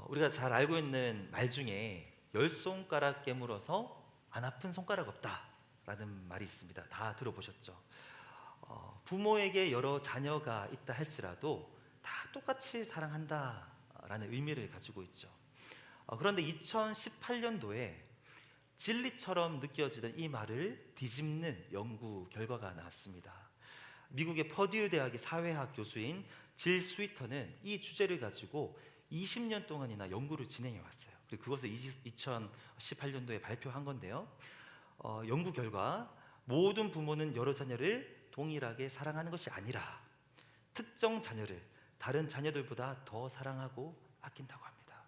우리가 잘 알고 있는 말 중에 열 손가락 깨물어서 안 아픈 손가락 없다라는 말이 있습니다. 다 들어보셨죠? 부모에게 여러 자녀가 있다 할지라도 다 똑같이 사랑한다라는 의미를 가지고 있죠. 그런데 2018년도에 진리처럼 느껴지던 이 말을 뒤집는 연구 결과가 나왔습니다. 미국의 퍼듀 대학의 사회학 교수인 질 스위터는 이 주제를 가지고 20년 동안이나 연구를 진행해 왔어요. 그리고 그것을 2018년도에 발표한 건데요. 연구 결과 모든 부모는 여러 자녀를 동일하게 사랑하는 것이 아니라 특정 자녀를 다른 자녀들보다 더 사랑하고 아낀다고 합니다.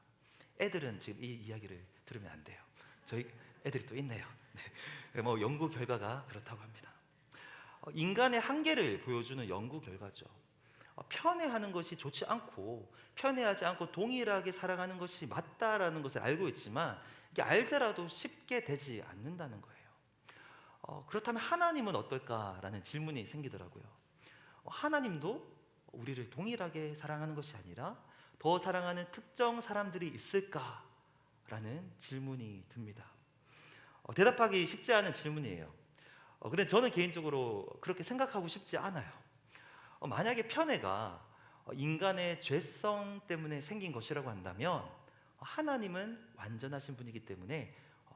애들은 지금 이 이야기를 들으면 안 돼요. 저희 애들이 또 있네요. 네. 연구 결과가 그렇다고 합니다. 인간의 한계를 보여주는 연구 결과죠. 편애하는 것이 좋지 않고 편애하지 않고 동일하게 사랑하는 것이 맞다라는 것을 알고 있지만 이게 알더라도 쉽게 되지 않는다는 거예요. 그렇다면 하나님은 어떨까라는 질문이 생기더라고요. 하나님도 우리를 동일하게 사랑하는 것이 아니라 더 사랑하는 특정 사람들이 있을까라는 질문이 듭니다. 대답하기 쉽지 않은 질문이에요. 그런데 저는 개인적으로 그렇게 생각하고 싶지 않아요. 만약에 편애가 인간의 죄성 때문에 생긴 것이라고 한다면 하나님은 완전하신 분이기 때문에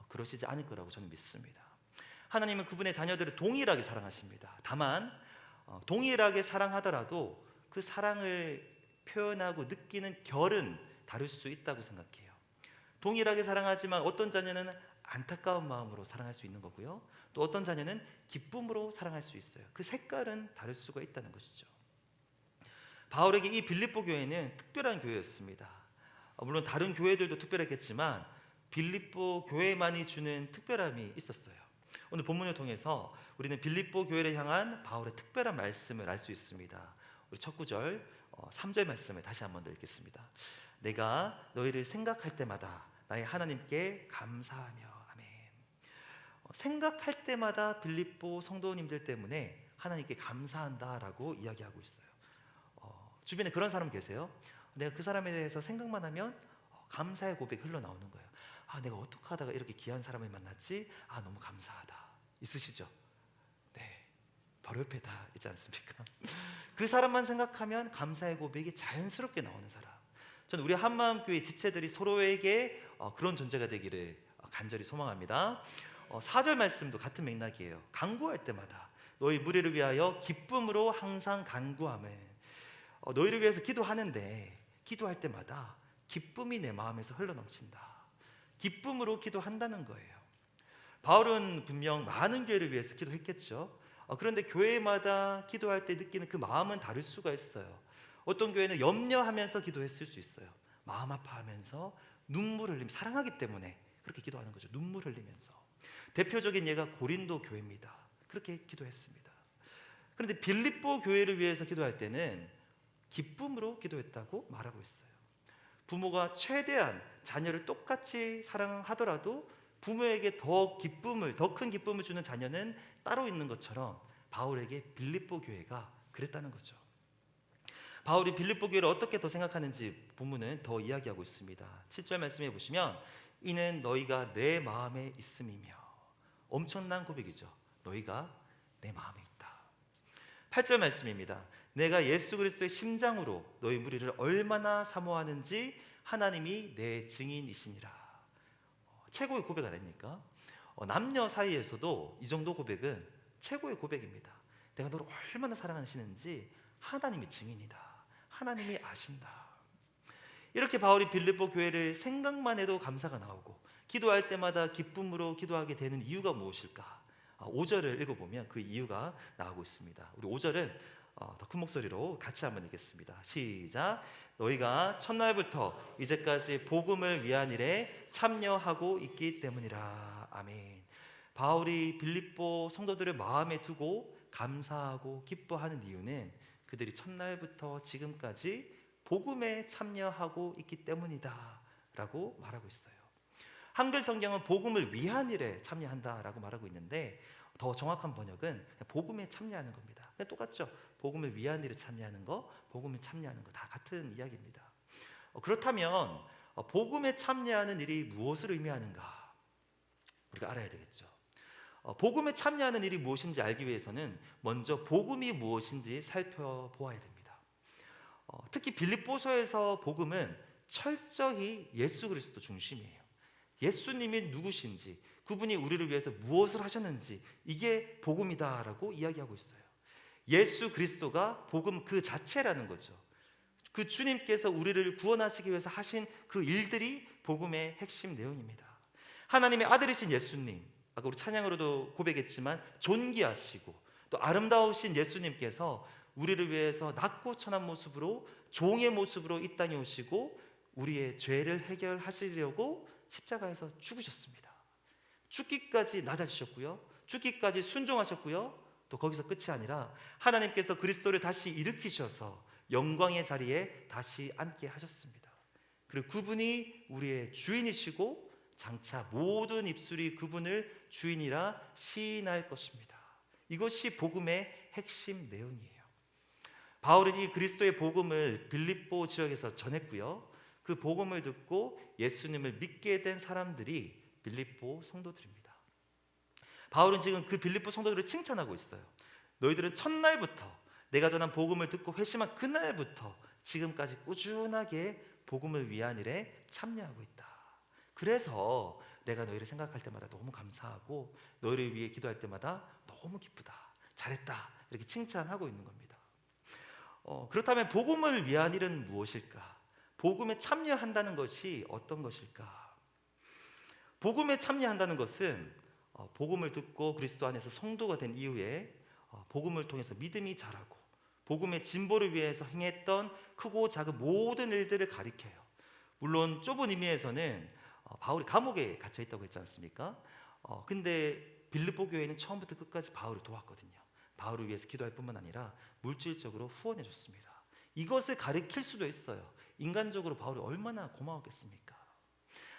그러시지 않을 거라고 저는 믿습니다. 하나님은 그분의 자녀들을 동일하게 사랑하십니다. 다만 동일하게 사랑하더라도 그 사랑을 표현하고 느끼는 결은 다를 수 있다고 생각해요. 동일하게 사랑하지만 어떤 자녀는 안타까운 마음으로 사랑할 수 있는 거고요. 또 어떤 자녀는 기쁨으로 사랑할 수 있어요. 그 색깔은 다를 수가 있다는 것이죠. 바울에게 이 빌립보 교회는 특별한 교회였습니다. 물론 다른 교회들도 특별했겠지만 빌립보 교회만이 주는 특별함이 있었어요. 오늘 본문을 통해서 우리는 빌립보 교회를 향한 바울의 특별한 말씀을 알 수 있습니다. 우리 첫 구절 3절 말씀을 다시 한번 읽겠습니다. 내가 너희를 생각할 때마다 나의 하나님께 감사하며. 아멘. 생각할 때마다 빌립보 성도님들 때문에 하나님께 감사한다라고 이야기하고 있어요. 주변에 그런 사람 계세요? 내가 그 사람에 대해서 생각만 하면 감사의 고백이 흘러나오는 거예요. 내가 어떻게 하다가 이렇게 귀한 사람을 만났지? 너무 감사하다. 있으시죠? 네, 바로 옆에 다 있지 않습니까? 그 사람만 생각하면 감사의 고백이 자연스럽게 나오는 사람. 저는 우리 한마음교회 지체들이 서로에게 그런 존재가 되기를 간절히 소망합니다. 4절 말씀도 같은 맥락이에요. 간구할 때마다 너희 무리를 위하여 기쁨으로 항상 간구하면. 너희를 위해서 기도하는데 기도할 때마다 기쁨이 내 마음에서 흘러넘친다. 기쁨으로 기도한다는 거예요. 바울은 분명 많은 교회를 위해서 기도했겠죠. 그런데 교회마다 기도할 때 느끼는 그 마음은 다를 수가 있어요. 어떤 교회는 염려하면서 기도했을 수 있어요. 마음 아파하면서 눈물 흘리면서 사랑하기 때문에 그렇게 기도하는 거죠. 눈물 흘리면서. 대표적인 예가 고린도 교회입니다. 그렇게 기도했습니다. 그런데 빌립보 교회를 위해서 기도할 때는 기쁨으로 기도했다고 말하고 있어요. 부모가 최대한 자녀를 똑같이 사랑하더라도 부모에게 더 큰 기쁨을 주는 자녀는 따로 있는 것처럼 바울에게 빌립보 교회가 그랬다는 거죠. 바울이 빌립보 교회를 어떻게 더 생각하는지 본문은 더 이야기하고 있습니다. 7절 말씀해 보시면 이는 너희가 내 마음에 있음이며. 엄청난 고백이죠. 너희가 내 마음에 있다. 8절 말씀입니다. 내가 예수 그리스도의 심장으로 너희 무리를 얼마나 사모하는지 하나님이 내 증인이시니라. 최고의 고백 아닙니까? 남녀 사이에서도 이 정도 고백은 최고의 고백입니다. 내가 너를 얼마나 사랑하시는지 하나님이 증인이다. 하나님이 아신다. 이렇게 바울이 빌립보 교회를 생각만 해도 감사가 나오고 기도할 때마다 기쁨으로 기도하게 되는 이유가 무엇일까? 5절을 읽어보면 그 이유가 나오고 있습니다. 우리 5절은 더 큰 목소리로 같이 한번 읽겠습니다. 시작. 너희가 첫날부터 이제까지 복음을 위한 일에 참여하고 있기 때문이라. 아멘. 바울이 빌립보 성도들을 마음에 두고 감사하고 기뻐하는 이유는 그들이 첫날부터 지금까지 복음에 참여하고 있기 때문이다 라고 말하고 있어요. 한글 성경은 복음을 위한 일에 참여한다라고 말하고 있는데 더 정확한 번역은 복음에 참여하는 겁니다. 그냥 똑같죠. 복음을 위한 일에 참여하는 거, 복음에 참여하는 거 다 같은 이야기입니다. 그렇다면 복음에 참여하는 일이 무엇을 의미하는가 우리가 알아야 되겠죠. 복음에 참여하는 일이 무엇인지 알기 위해서는 먼저 복음이 무엇인지 살펴보아야 됩니다. 특히 빌립보서에서 복음은 철저히 예수 그리스도 중심이에요. 예수님이 누구신지, 그분이 우리를 위해서 무엇을 하셨는지, 이게 복음이다라고 이야기하고 있어요. 예수 그리스도가 복음 그 자체라는 거죠. 그 주님께서 우리를 구원하시기 위해서 하신 그 일들이 복음의 핵심 내용입니다. 하나님의 아들이신 예수님, 아까 우리 찬양으로도 고백했지만 존귀하시고 또 아름다우신 예수님께서 우리를 위해서 낮고 천한 모습으로, 종의 모습으로 이 땅에 오시고 우리의 죄를 해결하시려고 십자가에서 죽으셨습니다. 죽기까지 낮아지셨고요, 죽기까지 순종하셨고요, 또 거기서 끝이 아니라 하나님께서 그리스도를 다시 일으키셔서 영광의 자리에 다시 앉게 하셨습니다. 그리고 그분이 우리의 주인이시고 장차 모든 입술이 그분을 주인이라 시인할 것입니다. 이것이 복음의 핵심 내용이에요. 바울은 이 그리스도의 복음을 빌립보 지역에서 전했고요, 그 복음을 듣고 예수님을 믿게 된 사람들이 빌립보 성도들입니다. 바울은 지금 그 빌립보 성도들을 칭찬하고 있어요. 너희들은 첫날부터 내가 전한 복음을 듣고 회심한 그날부터 지금까지 꾸준하게 복음을 위한 일에 참여하고 있다. 그래서 내가 너희를 생각할 때마다 너무 감사하고 너희를 위해 기도할 때마다 너무 기쁘다, 잘했다, 이렇게 칭찬하고 있는 겁니다. 그렇다면 복음을 위한 일은 무엇일까? 복음에 참여한다는 것이 어떤 것일까? 복음에 참여한다는 것은 복음을 듣고 그리스도 안에서 성도가 된 이후에 복음을 통해서 믿음이 자라고 복음의 진보를 위해서 행했던 크고 작은 모든 일들을 가리켜요. 물론 좁은 의미에서는 바울이 감옥에 갇혀 있다고 했지 않습니까? 근데 빌립보 교회는 처음부터 끝까지 바울을 도왔거든요. 바울을 위해서 기도할 뿐만 아니라 물질적으로 후원해 줬습니다. 이것을 가리킬 수도 있어요. 인간적으로 바울이 얼마나 고마웠겠습니까?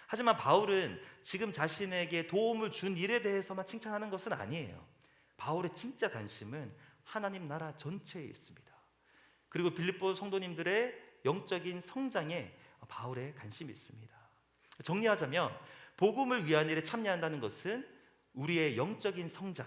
하지만 바울은 지금 자신에게 도움을 준 일에 대해서만 칭찬하는 것은 아니에요. 바울의 진짜 관심은 하나님 나라 전체에 있습니다. 그리고 빌립보 성도님들의 영적인 성장에 바울의 관심이 있습니다. 정리하자면 복음을 위한 일에 참여한다는 것은 우리의 영적인 성장,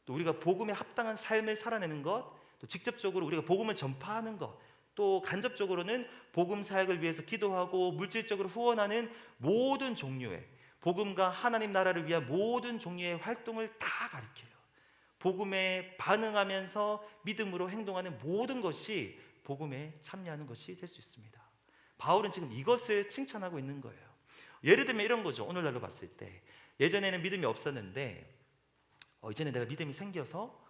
또 우리가 복음에 합당한 삶을 살아내는 것, 또 직접적으로 우리가 복음을 전파하는 것, 또 간접적으로는 복음 사역을 위해서 기도하고 물질적으로 후원하는 모든 종류의 복음과 하나님 나라를 위한 모든 종류의 활동을 다 가리켜요. 복음에 반응하면서 믿음으로 행동하는 모든 것이 복음에 참여하는 것이 될 수 있습니다. 바울은 지금 이것을 칭찬하고 있는 거예요. 예를 들면 이런 거죠. 오늘날로 봤을 때 예전에는 믿음이 없었는데 이제는 내가 믿음이 생겨서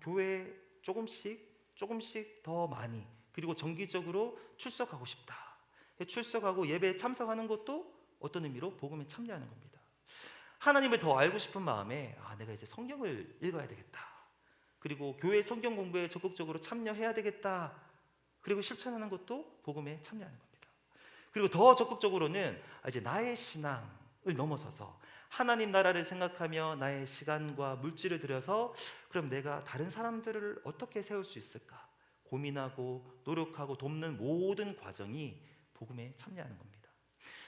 교회에 조금씩 더 많이, 그리고 정기적으로 출석하고 싶다. 출석하고 예배에 참석하는 것도 어떤 의미로 복음에 참여하는 겁니다. 하나님을 더 알고 싶은 마음에 내가 이제 성경을 읽어야 되겠다, 그리고 교회 성경 공부에 적극적으로 참여해야 되겠다, 그리고 실천하는 것도 복음에 참여하는 겁니다. 그리고 더 적극적으로는 이제 나의 신앙을 넘어서서 하나님 나라를 생각하며 나의 시간과 물질을 들여서 그럼 내가 다른 사람들을 어떻게 세울 수 있을까 고민하고 노력하고 돕는 모든 과정이 복음에 참여하는 겁니다.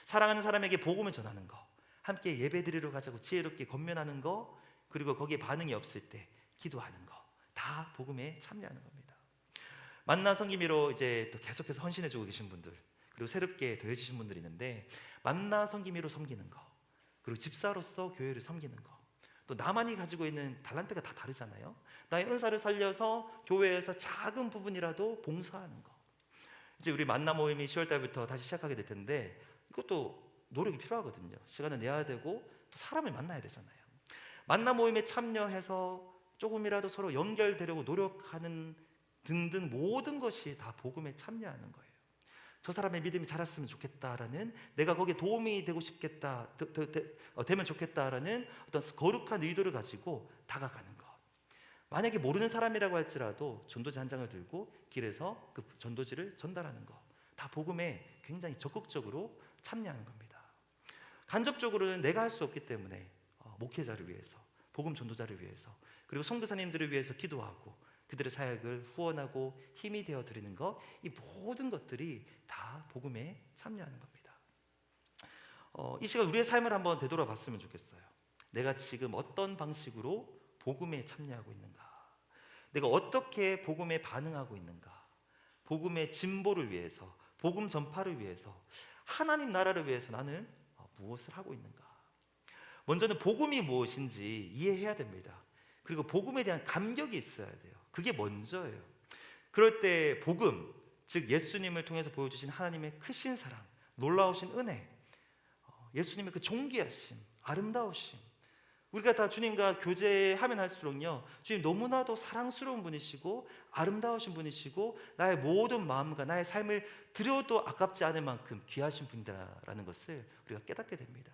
사랑하는 사람에게 복음을 전하는 거, 함께 예배드리러 가자고 지혜롭게 권면하는 거, 그리고 거기에 반응이 없을 때 기도하는 거, 다 복음에 참여하는 겁니다. 만나 섬김이로 이제 또 계속해서 헌신해주고 계신 분들, 그리고 새롭게 더해주신 분들이 있는데, 만나 섬김이로 섬기는 거, 그리고 집사로서 교회를 섬기는 거, 또 나만이 가지고 있는 달란트가 다 다르잖아요. 나의 은사를 살려서 교회에서 작은 부분이라도 봉사하는 거. 이제 우리 만나 모임이 10월 달부터 다시 시작하게 될 텐데 이것도 노력이 필요하거든요. 시간을 내야 되고 또 사람을 만나야 되잖아요. 만나 모임에 참여해서 조금이라도 서로 연결되려고 노력하는 등등 모든 것이 다 복음에 참여하는 거예요. 저 사람의 믿음이 자랐으면 좋겠다라는, 내가 거기에 도움이 되고 싶겠다, 되면 좋겠다라는 어떤 거룩한 의도를 가지고 다가가는 것. 만약에 모르는 사람이라고 할지라도 전도지 한 장을 들고 길에서 그 전도지를 전달하는 것, 다 복음에 굉장히 적극적으로 참여하는 겁니다. 간접적으로는 내가 할 수 없기 때문에 목회자를 위해서, 복음 전도자를 위해서, 그리고 선교사님들을 위해서 기도하고 그들의 사역을 후원하고 힘이 되어 드리는 것, 이 모든 것들이 다 복음에 참여하는 겁니다. 이 시간 우리의 삶을 한번 되돌아봤으면 좋겠어요. 내가 지금 어떤 방식으로 복음에 참여하고 있는가? 내가 어떻게 복음에 반응하고 있는가? 복음의 진보를 위해서, 복음 전파를 위해서, 하나님 나라를 위해서 나는 무엇을 하고 있는가? 먼저는 복음이 무엇인지 이해해야 됩니다. 그리고 복음에 대한 감격이 있어야 돼요. 그게 먼저예요. 그럴 때 복음, 즉 예수님을 통해서 보여주신 하나님의 크신 사랑, 놀라우신 은혜, 예수님의 그 존귀하심, 아름다우심, 우리가 다 주님과 교제하면 할수록요, 주님 너무나도 사랑스러운 분이시고 아름다우신 분이시고 나의 모든 마음과 나의 삶을 드려도 아깝지 않을 만큼 귀하신 분이라는 것을 우리가 깨닫게 됩니다.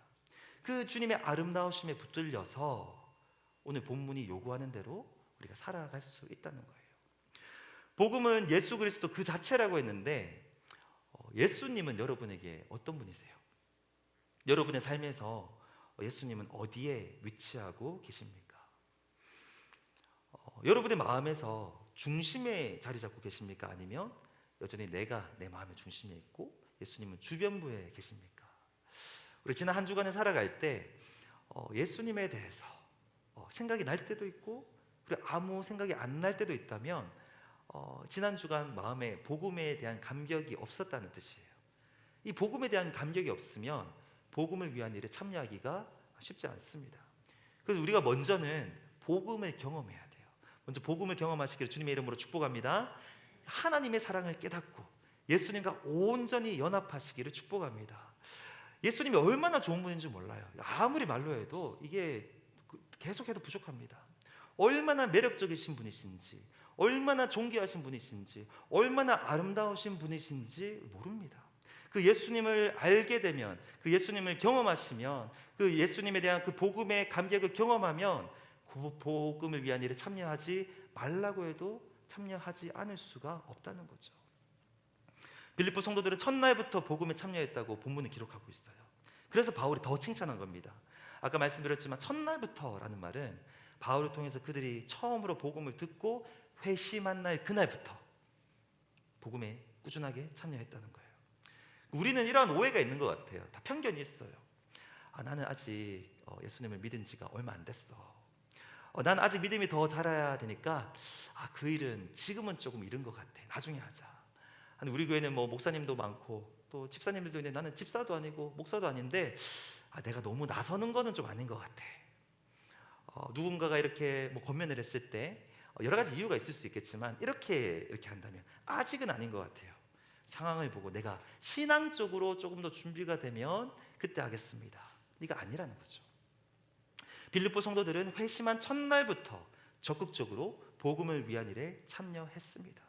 그 주님의 아름다우심에 붙들려서 오늘 본문이 요구하는 대로 우리가 살아갈 수 있다는 거예요. 복음은 예수 그리스도 그 자체라고 했는데, 예수님은 여러분에게 어떤 분이세요? 여러분의 삶에서 예수님은 어디에 위치하고 계십니까? 여러분의 마음에서 중심에 자리 잡고 계십니까? 아니면 여전히 내가 내 마음의 중심에 있고 예수님은 주변부에 계십니까? 우리 지난 한 주간을 살아갈 때 예수님에 대해서 생각이 날 때도 있고 그리고 아무 생각이 안 날 때도 있다면 지난 주간 마음에 복음에 대한 감격이 없었다는 뜻이에요. 이 복음에 대한 감격이 없으면 복음을 위한 일에 참여하기가 쉽지 않습니다. 그래서 우리가 먼저는 복음을 경험해야 돼요. 먼저 복음을 경험하시기를 주님의 이름으로 축복합니다. 하나님의 사랑을 깨닫고 예수님과 온전히 연합하시기를 축복합니다. 예수님이 얼마나 좋은 분인지 몰라요. 아무리 말로 해도 이게 계속해도 부족합니다. 얼마나 매력적이신 분이신지, 얼마나 존귀하신 분이신지, 얼마나 아름다우신 분이신지 모릅니다. 그 예수님을 알게 되면, 그 예수님을 경험하시면, 그 예수님에 대한 그 복음의 감격을 경험하면 그 복음을 위한 일에 참여하지 말라고 해도 참여하지 않을 수가 없다는 거죠. 빌립보 성도들은 첫날부터 복음에 참여했다고 본문은 기록하고 있어요. 그래서 바울이 더 칭찬한 겁니다. 아까 말씀드렸지만 첫날부터라는 말은 바울을 통해서 그들이 처음으로 복음을 듣고 회심한 날 그날부터 복음에 꾸준하게 참여했다는 거예요. 우리는 이러한 오해가 있는 것 같아요. 다 편견이 있어요. 나는 아직 예수님을 믿은 지가 얼마 안 됐어. 나는 아직 믿음이 더 자라야 되니까 그 일은 지금은 조금 이른 것 같아. 나중에 하자. 우리 교회는 뭐 목사님도 많고 또 집사님들도 있는데 나는 집사도 아니고 목사도 아닌데 내가 너무 나서는 거는 좀 아닌 것 같아. 누군가가 이렇게 뭐 권면을 했을 때 여러 가지 이유가 있을 수 있겠지만 이렇게 한다면 아직은 아닌 것 같아요. 상황을 보고 내가 신앙적으로 조금 더 준비가 되면 그때 하겠습니다. 이거 아니라는 거죠. 빌립보 성도들은 회심한 첫날부터 적극적으로 복음을 위한 일에 참여했습니다.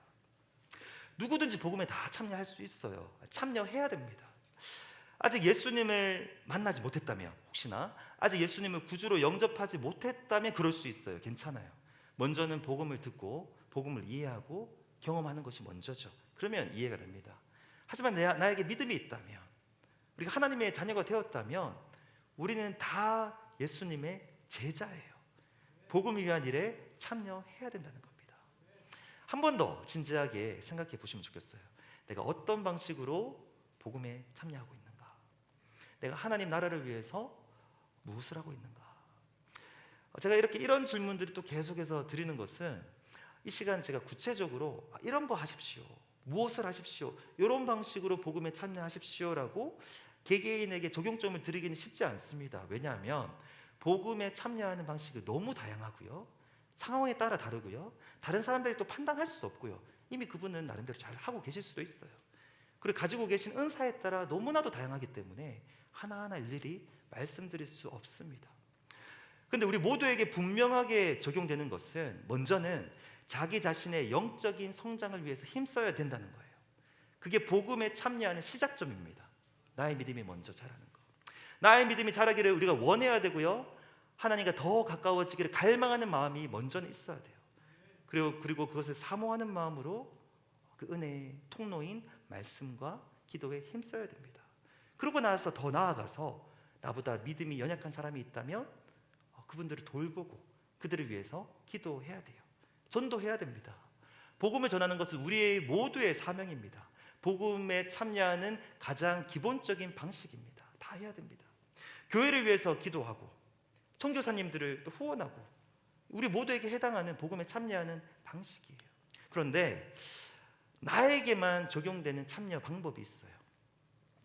누구든지 복음에 다 참여할 수 있어요. 참여해야 됩니다. 아직 예수님을 만나지 못했다면, 혹시나 아직 예수님을 구주로 영접하지 못했다면 그럴 수 있어요. 괜찮아요. 먼저는 복음을 듣고 복음을 이해하고 경험하는 것이 먼저죠. 그러면 이해가 됩니다. 하지만 나에게 믿음이 있다면, 우리가 하나님의 자녀가 되었다면 우리는 다 예수님의 제자예요. 복음을 위한 일에 참여해야 된다는 겁니다. 한 번 더 진지하게 생각해 보시면 좋겠어요. 내가 어떤 방식으로 복음에 참여하고 있는가? 내가 하나님 나라를 위해서 무엇을 하고 있는가? 제가 이런 질문들을 또 계속해서 드리는 것은 이 시간 제가 구체적으로 이런 거 하십시오, 무엇을 하십시오, 이런 방식으로 복음에 참여하십시오라고 개개인에게 적용점을 드리기는 쉽지 않습니다. 왜냐하면 복음에 참여하는 방식이 너무 다양하고요, 상황에 따라 다르고요, 다른 사람들이 또 판단할 수도 없고요, 이미 그분은 나름대로 잘 하고 계실 수도 있어요. 그리고 가지고 계신 은사에 따라 너무나도 다양하기 때문에 하나하나 일일이 말씀드릴 수 없습니다. 근데 우리 모두에게 분명하게 적용되는 것은 먼저는 자기 자신의 영적인 성장을 위해서 힘써야 된다는 거예요. 그게 복음에 참여하는 시작점입니다. 나의 믿음이 먼저 자라는 거. 나의 믿음이 자라기를 우리가 원해야 되고요, 하나님과 더 가까워지기를 갈망하는 마음이 먼저는 있어야 돼요. 그리고 그것을 사모하는 마음으로 그 은혜의 통로인 말씀과 기도에 힘써야 됩니다. 그러고 나서 더 나아가서 나보다 믿음이 연약한 사람이 있다면 그분들을 돌보고 그들을 위해서 기도해야 돼요. 전도해야 됩니다. 복음을 전하는 것은 우리 모두의 사명입니다. 복음에 참여하는 가장 기본적인 방식입니다. 다 해야 됩니다. 교회를 위해서 기도하고 선교사님들을 또 후원하고 우리 모두에게 해당하는 복음에 참여하는 방식이에요. 그런데 나에게만 적용되는 참여 방법이 있어요.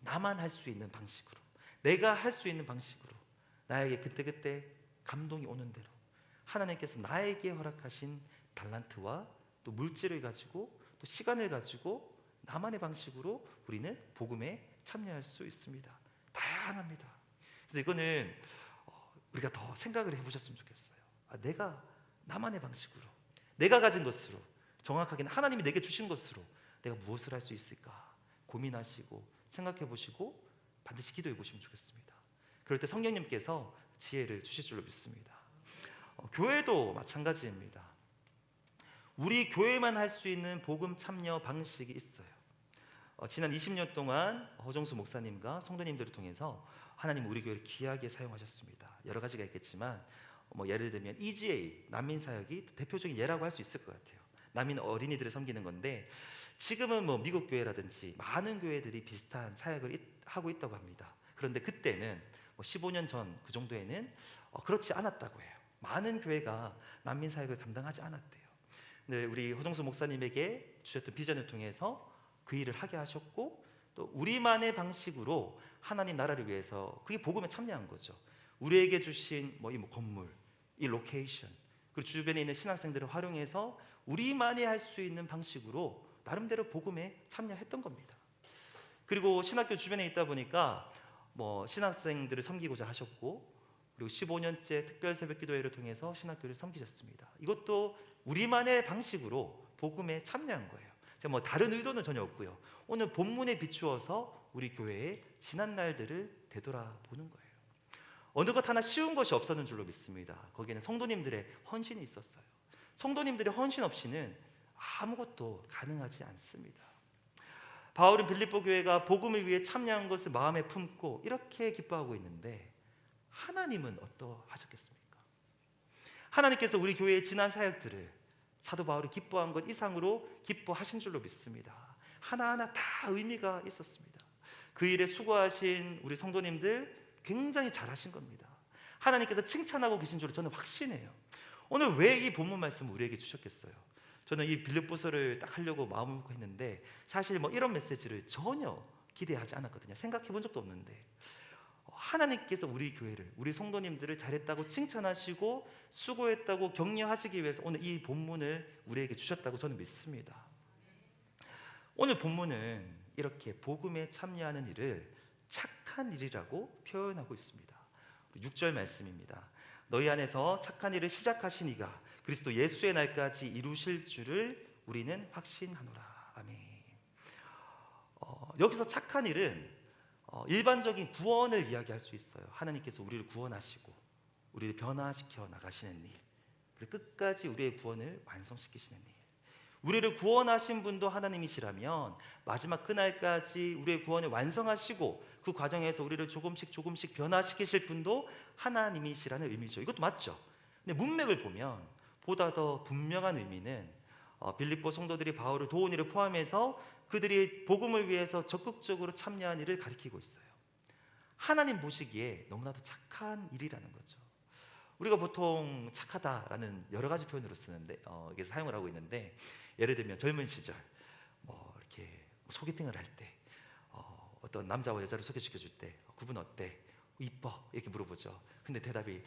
나만 할 수 있는 방식으로, 내가 할 수 있는 방식으로, 나에게 그때그때 감동이 오는 대로 하나님께서 나에게 허락하신 달란트와 또 물질을 가지고 또 시간을 가지고 나만의 방식으로 우리는 복음에 참여할 수 있습니다. 다양합니다. 그래서 이거는 우리가 더 생각을 해보셨으면 좋겠어요. 내가 나만의 방식으로, 내가 가진 것으로, 정확하게는 하나님이 내게 주신 것으로 내가 무엇을 할 수 있을까 고민하시고 생각해 보시고 반드시 기도해 보시면 좋겠습니다. 그럴 때 성령님께서 지혜를 주실 줄로 믿습니다. 교회도 마찬가지입니다. 우리 교회만 할 수 있는 복음 참여 방식이 있어요. 지난 20년 동안 허정수 목사님과 성도님들을 통해서 하나님 우리 교회를 귀하게 사용하셨습니다. 여러 가지가 있겠지만 예를 들면 EGA 난민 사역이 대표적인 예라고 할 수 있을 것 같아요. 난민 어린이들을 섬기는 건데 지금은 미국 교회라든지 많은 교회들이 비슷한 사역을 하고 있다고 합니다. 그런데 그때는 15년 전 그 정도에는 그렇지 않았다고 해요. 많은 교회가 난민 사역을 감당하지 않았대요. 근데 우리 허정수 목사님에게 주셨던 비전을 통해서 그 일을 하게 하셨고 또 우리만의 방식으로 하나님 나라를 위해서 그게 복음에 참여한 거죠. 우리에게 주신 이 건물, 이 로케이션, 그리고 주변에 있는 신학생들을 활용해서 우리만이 할 수 있는 방식으로 나름대로 복음에 참여했던 겁니다. 그리고 신학교 주변에 있다 보니까 신학생들을 섬기고자 하셨고 그리고 15년째 특별 새벽 기도회를 통해서 신학교를 섬기셨습니다. 이것도 우리만의 방식으로 복음에 참여한 거예요. 제가 다른 의도는 전혀 없고요. 오늘 본문에 비추어서 우리 교회의 지난 날들을 되돌아보는 거예요. 어느 것 하나 쉬운 것이 없었는 줄로 믿습니다. 거기에는 성도님들의 헌신이 있었어요. 성도님들의 헌신 없이는 아무것도 가능하지 않습니다. 바울은 빌립보 교회가 복음을 위해 참여한 것을 마음에 품고 이렇게 기뻐하고 있는데 하나님은 어떠하셨겠습니까? 하나님께서 우리 교회의 지난 사역들을 사도 바울이 기뻐한 것 이상으로 기뻐하신 줄로 믿습니다. 하나하나 다 의미가 있었습니다. 그 일에 수고하신 우리 성도님들 굉장히 잘하신 겁니다. 하나님께서 칭찬하고 계신 줄로 저는 확신해요. 오늘 왜 이 본문 말씀을 우리에게 주셨겠어요? 저는 이 빌립보서를 딱 하려고 마음을 먹고 했는데 사실 이런 메시지를 전혀 기대하지 않았거든요. 생각해 본 적도 없는데 하나님께서 우리 교회를, 우리 성도님들을 잘했다고 칭찬하시고 수고했다고 격려하시기 위해서 오늘 이 본문을 우리에게 주셨다고 저는 믿습니다. 오늘 본문은 이렇게 복음에 참여하는 일을 착한 일이라고 표현하고 있습니다. 6절 말씀입니다. 너희 안에서 착한 일을 시작하신 이가 그리스도 예수의 날까지 이루실 줄을 우리는 확신하노라. 아멘. 여기서 착한 일은 일반적인 구원을 이야기할 수 있어요. 하나님께서 우리를 구원하시고 우리를 변화시켜 나가시는 일, 그리고 끝까지 우리의 구원을 완성시키시는 일. 우리를 구원하신 분도 하나님이시라면 마지막 그날까지 우리의 구원을 완성하시고 그 과정에서 우리를 조금씩 변화시키실 분도 하나님이시라는 의미죠. 이것도 맞죠. 근데 문맥을 보면 보다 더 분명한 의미는 빌립보 성도들이 바울을 도운 일을 포함해서 그들이 복음을 위해서 적극적으로 참여한 일을 가리키고 있어요. 하나님 보시기에 너무나도 착한 일이라는 거죠. 우리가 보통 착하다라는 여러 가지 표현으로 쓰는데 이게 사용을 하고 있는데 예를 들면 젊은 시절 이렇게 소개팅을 할 때 어떤 남자와 여자를 소개시켜 줄 때 그분 어때? 이뻐? 이렇게 물어보죠. 근데 대답이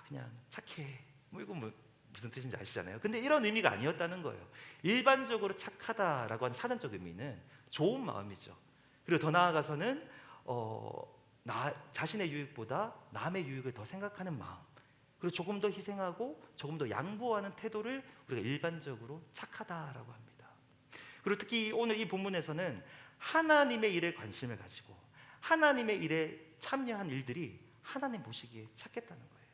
그냥 착해. 이거 무슨 뜻인지 아시잖아요. 근데 이런 의미가 아니었다는 거예요. 일반적으로 착하다라고 하는 사전적 의미는 좋은 마음이죠. 그리고 더 나아가서는 자신의 유익보다 남의 유익을 더 생각하는 마음, 그리고 조금 더 희생하고 조금 더 양보하는 태도를 우리가 일반적으로 착하다라고 합니다. 그리고 특히 오늘 이 본문에서는 하나님의 일에 관심을 가지고 하나님의 일에 참여한 일들이 하나님 보시기에 착했다는 거예요.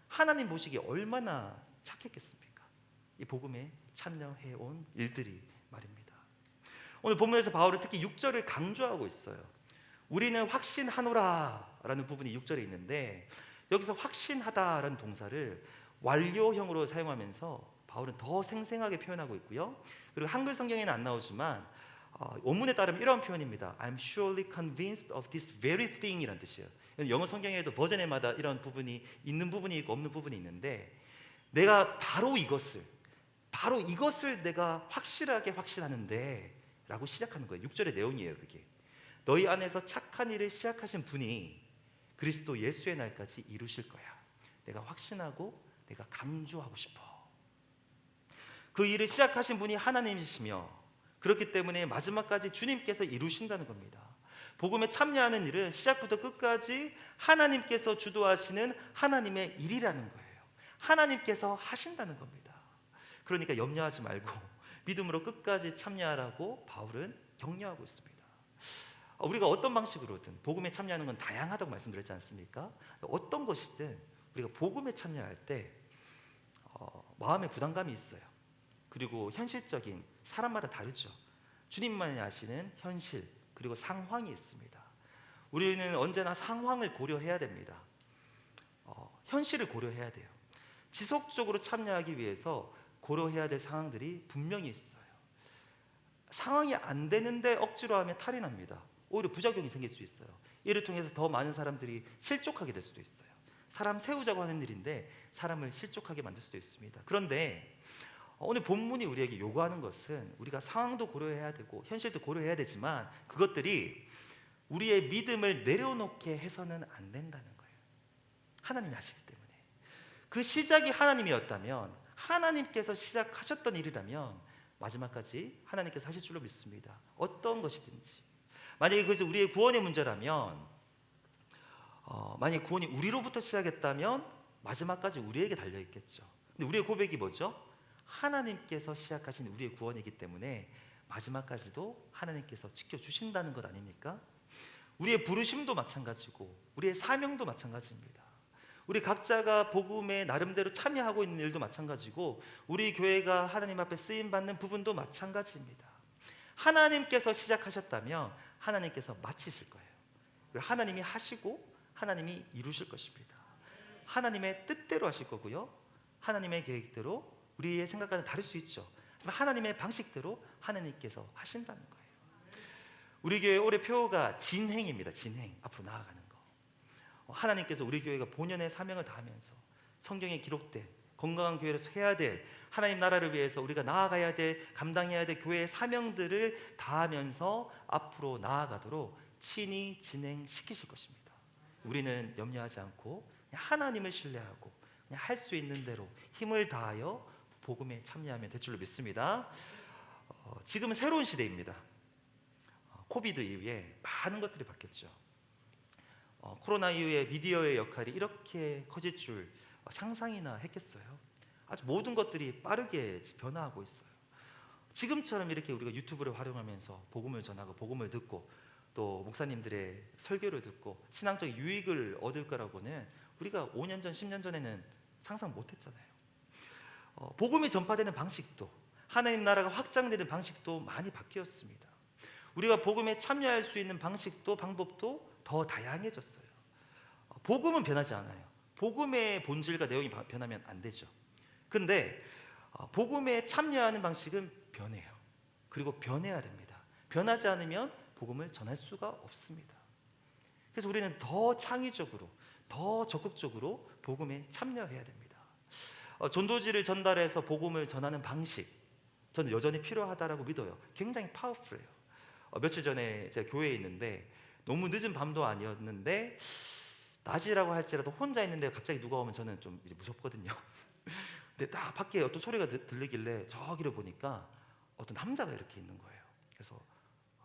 하나님 보시기에 얼마나 착했겠습니까? 이 복음에 참여해온 일들이 말입니다. 오늘 본문에서 바울은 특히 6절을 강조하고 있어요. 우리는 확신하노라 라는 부분이 6절에 있는데 여기서 확신하다라는 동사를 완료형으로 사용하면서 바울은 더 생생하게 표현하고 있고요. 그리고 한글 성경에는 안 나오지만 원문에 따르면 이런 표현입니다. I'm surely convinced of this very thing 이란 뜻이에요. 영어 성경에도 버전에마다 이런 부분이 있는 부분이 있고 없는 부분이 있는데, 내가 바로 이것을 내가 확신하는데 라고 시작하는 거예요. 6절의 내용이에요. 그게 너희 안에서 착한 일을 시작하신 분이 그리스도 예수의 날까지 이루실 거야. 내가 확신하고 내가 강조하고 싶어. 그 일을 시작하신 분이 하나님이시며, 그렇기 때문에 마지막까지 주님께서 이루신다는 겁니다. 복음에 참여하는 일은 시작부터 끝까지 하나님께서 주도하시는 하나님의 일이라는 거예요. 하나님께서 하신다는 겁니다. 그러니까 염려하지 말고 믿음으로 끝까지 참여하라고 바울은 격려하고 있습니다. 우리가 어떤 방식으로든 복음에 참여하는 건 다양하다고 말씀드렸지 않습니까? 어떤 것이든 우리가 복음에 참여할 때 마음의 부담감이 있어요. 그리고 현실적인, 사람마다 다르죠. 주님만이 아시는 현실 그리고 상황이 있습니다. 우리는 언제나 상황을 고려해야 됩니다. 현실을 고려해야 돼요. 지속적으로 참여하기 위해서 고려해야 될 상황들이 분명히 있어요. 상황이 안 되는데 억지로 하면 탈이 납니다. 오히려 부작용이 생길 수 있어요. 이를 통해서 더 많은 사람들이 실족하게 될 수도 있어요. 사람 세우자고 하는 일인데 사람을 실족하게 만들 수도 있습니다. 그런데 오늘 본문이 우리에게 요구하는 것은 우리가 상황도 고려해야 되고 현실도 고려해야 되지만, 그것들이 우리의 믿음을 내려놓게 해서는 안 된다는 거예요. 하나님이 하시기 때문에. 그 시작이 하나님이었다면, 하나님께서 시작하셨던 일이라면 마지막까지 하나님께서 하실 줄로 믿습니다. 어떤 것이든지. 만약에 그것이 우리의 구원의 문제라면, 만약에 구원이 우리로부터 시작했다면 마지막까지 우리에게 달려있겠죠. 근데 우리의 고백이 뭐죠? 하나님께서 시작하신 우리의 구원이기 때문에 마지막까지도 하나님께서 지켜주신다는 것 아닙니까? 우리의 부르심도 마찬가지고 우리의 사명도 마찬가지입니다. 우리 각자가 복음에 나름대로 참여하고 있는 일도 마찬가지고 우리 교회가 하나님 앞에 쓰임받는 부분도 마찬가지입니다. 하나님께서 시작하셨다면 하나님께서 마치실 거예요. 하나님이 하시고 하나님이 이루실 것입니다. 하나님의 뜻대로 하실 거고요, 하나님의 계획대로, 우리의 생각과는 다를 수 있죠. 하지만 하나님의 방식대로 하나님께서 하신다는 거예요. 우리 교회 올해 표어가 진행입니다. 진행, 앞으로 나아가는 거. 하나님께서 우리 교회가 본연의 사명을 다하면서 성경에 기록된 건강한 교회로서 해야 될, 하나님 나라를 위해서 우리가 나아가야 될, 감당해야 될 교회의 사명들을 다하면서 앞으로 나아가도록 친히 진행시키실 것입니다. 우리는 염려하지 않고 그냥 하나님을 신뢰하고 그냥 할 수 있는 대로 힘을 다하여 복음에 참여하면 될 줄로 믿습니다. 지금은 새로운 시대입니다. 코비드 이후에 많은 것들이 바뀌었죠. 코로나 이후에 미디어의 역할이 이렇게 커질 줄 상상이나 했겠어요? 아주 모든 것들이 빠르게 변화하고 있어요. 지금처럼 이렇게 우리가 유튜브를 활용하면서 복음을 전하고 복음을 듣고 또 목사님들의 설교를 듣고 신앙적 유익을 얻을 거라고는 우리가 5년 전, 10년 전에는 상상 못했잖아요. 복음이 전파되는 방식도, 하나님 나라가 확장되는 방식도 많이 바뀌었습니다. 우리가 복음에 참여할 수 있는 방식도 방법도 더 다양해졌어요. 복음은 변하지 않아요. 복음의 본질과 내용이 변하면 안 되죠. 근데 복음에 참여하는 방식은 변해요. 그리고 변해야 됩니다. 변하지 않으면 복음을 전할 수가 없습니다. 그래서 우리는 더 창의적으로, 더 적극적으로 복음에 참여해야 됩니다. 전도지를 전달해서 복음을 전하는 방식, 저는 여전히 필요하다라고 믿어요. 굉장히 파워풀해요. 며칠 전에 제가 교회에 있는데 너무 늦은 밤도 아니었는데 낮이라고 할지라도 혼자 있는데 갑자기 누가 오면 저는 좀 이제 무섭거든요. 근데 딱 밖에 어떤 소리가 들리길래 저기를 보니까 어떤 남자가 이렇게 있는 거예요. 그래서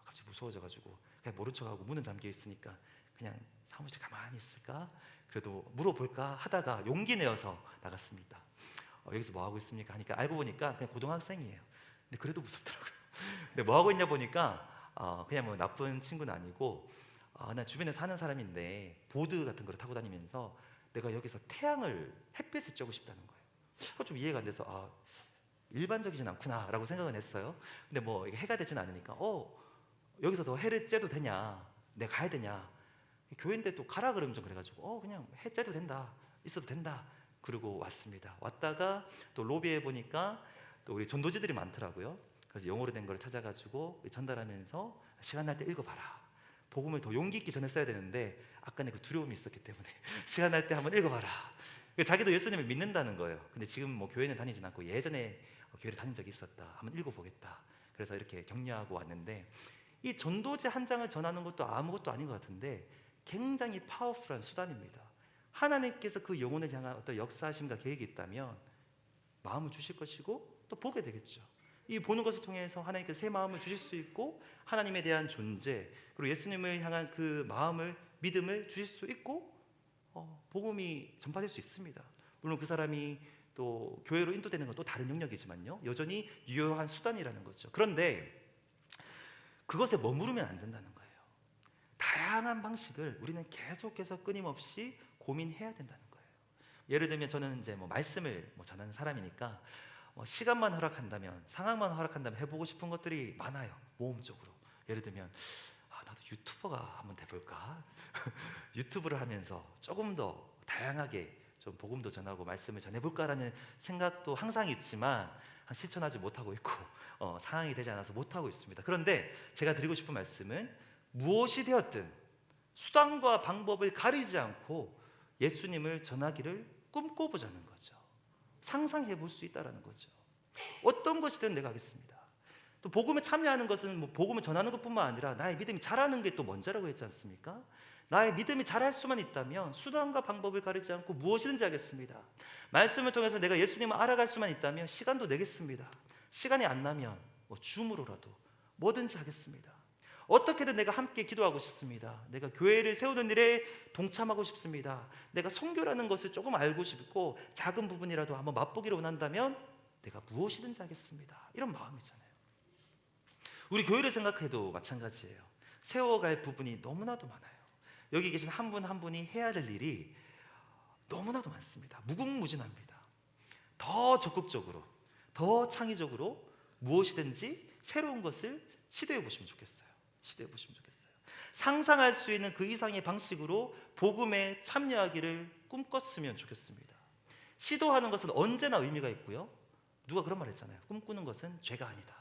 갑자기 무서워져가지고 그냥 모른 척하고 문은 잠겨 있으니까 그냥 사무실 가만히 있을까? 그래도 물어볼까 하다가 용기 내어서 나갔습니다. 여기서 뭐 하고 있습니까? 하니까 알고 보니까 그냥 고등학생이에요. 근데 그래도 무섭더라고요. 근데 뭐 하고 있냐 보니까 그냥 뭐 나쁜 친구는 아니고 나 주변에 사는 사람인데 보드 같은 거를 타고 다니면서 내가 여기서 햇빛을 쬐고 싶다는 거예요. 좀 이해가 안 돼서 일반적이진 않구나라고 생각은 했어요. 근데 뭐 해가 되진 않으니까 여기서 더 해를 쬐도 되냐? 내가 가야 되냐? 교회인데 또 가라 그러면 좀 그래가지고 그냥 해 쬐도 된다, 있어도 된다. 그리고 왔습니다. 왔다가 또 로비에 보니까 또 우리 전도지들이 많더라고요. 그래서 영어로 된 걸 찾아가지고 전달하면서 시간 날 때 읽어봐라. 복음을 더 용기 있게 전했어야 되는데 아까는 그 두려움이 있었기 때문에 시간 날 때 한번 읽어봐라. 자기도 예수님을 믿는다는 거예요. 근데 지금 뭐 교회는 다니진 않고 예전에 교회를 다닌 적이 있었다. 한번 읽어보겠다. 그래서 이렇게 격려하고 왔는데, 이 전도지 한 장을 전하는 것도 아무것도 아닌 것 같은데 굉장히 파워풀한 수단입니다. 하나님께서 그 영혼을 향한 어떤 역사하심과 계획이 있다면 마음을 주실 것이고 또 보게 되겠죠. 이 보는 것을 통해서 하나님께서 새 마음을 주실 수 있고 하나님에 대한 존재, 그리고 예수님을 향한 그 마음을, 믿음을 주실 수 있고 복음이 전파될 수 있습니다. 물론 그 사람이 또 교회로 인도되는 건 또 다른 영역이지만요, 여전히 유효한 수단이라는 거죠. 그런데 그것에 머무르면 안 된다는 거예요. 다양한 방식을 우리는 계속해서 끊임없이 고민해야 된다는 거예요. 예를 들면 저는 이제 말씀을 전하는 사람이니까 시간만 허락한다면, 상황만 허락한다면 해보고 싶은 것들이 많아요. 모험적으로. 예를 들면 나도 유튜버가 한번 돼볼까? 유튜브를 하면서 조금 더 다양하게 좀 복음도 전하고 말씀을 전해볼까라는 생각도 항상 있지만 실천하지 못하고 있고 상황이 되지 않아서 못하고 있습니다. 그런데 제가 드리고 싶은 말씀은 무엇이 되었든 수단과 방법을 가리지 않고 예수님을 전하기를 꿈꿔보자는 거죠. 상상해 볼 수 있다는 거죠. 어떤 것이든 내가 하겠습니다. 또 복음에 참여하는 것은 복음을 전하는 것뿐만 아니라 나의 믿음이 자라는 게 또 먼저라고 했지 않습니까? 나의 믿음이 자랄 수만 있다면 수단과 방법을 가리지 않고 무엇이든지 하겠습니다. 말씀을 통해서 내가 예수님을 알아갈 수만 있다면 시간도 내겠습니다. 시간이 안 나면 줌으로라도 뭐든지 하겠습니다. 어떻게든 내가 함께 기도하고 싶습니다. 내가 교회를 세우는 일에 동참하고 싶습니다. 내가 선교라는 것을 조금 알고 싶고 작은 부분이라도 한번 맛보기를 원한다면 내가 무엇이든지 하겠습니다. 이런 마음이잖아요. 우리 교회를 생각해도 마찬가지예요. 세워갈 부분이 너무나도 많아요. 여기 계신 한 분 한 분이 해야 될 일이 너무나도 많습니다. 무궁무진합니다. 더 적극적으로, 더 창의적으로 무엇이든지 새로운 것을 시도해 보시면 좋겠어요. 시도해 보시면 좋겠어요. 상상할 수 있는 그 이상의 방식으로 복음에 참여하기를 꿈꿨으면 좋겠습니다. 시도하는 것은 언제나 의미가 있고요. 누가 그런 말 했잖아요. 꿈꾸는 것은 죄가 아니다.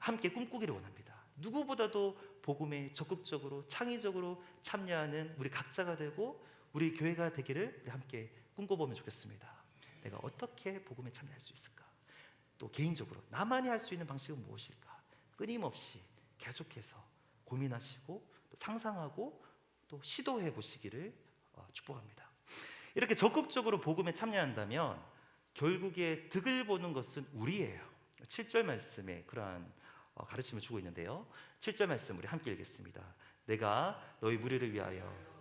함께 꿈꾸기를 원합니다. 누구보다도 복음에 적극적으로 창의적으로 참여하는 우리 각자가 되고 우리 교회가 되기를 우리 함께 꿈꿔보면 좋겠습니다. 내가 어떻게 복음에 참여할 수 있을까? 또 개인적으로 나만이 할 수 있는 방식은 무엇일까? 끊임없이 계속해서 고민하시고 또 상상하고 또 시도해 보시기를 축복합니다. 이렇게 적극적으로 복음에 참여한다면 결국에 득을 보는 것은 우리예요. 7절 말씀에 그러한 가르침을 주고 있는데요. 7절 말씀 우리 함께 읽겠습니다. 내가 너희 무리를 위하여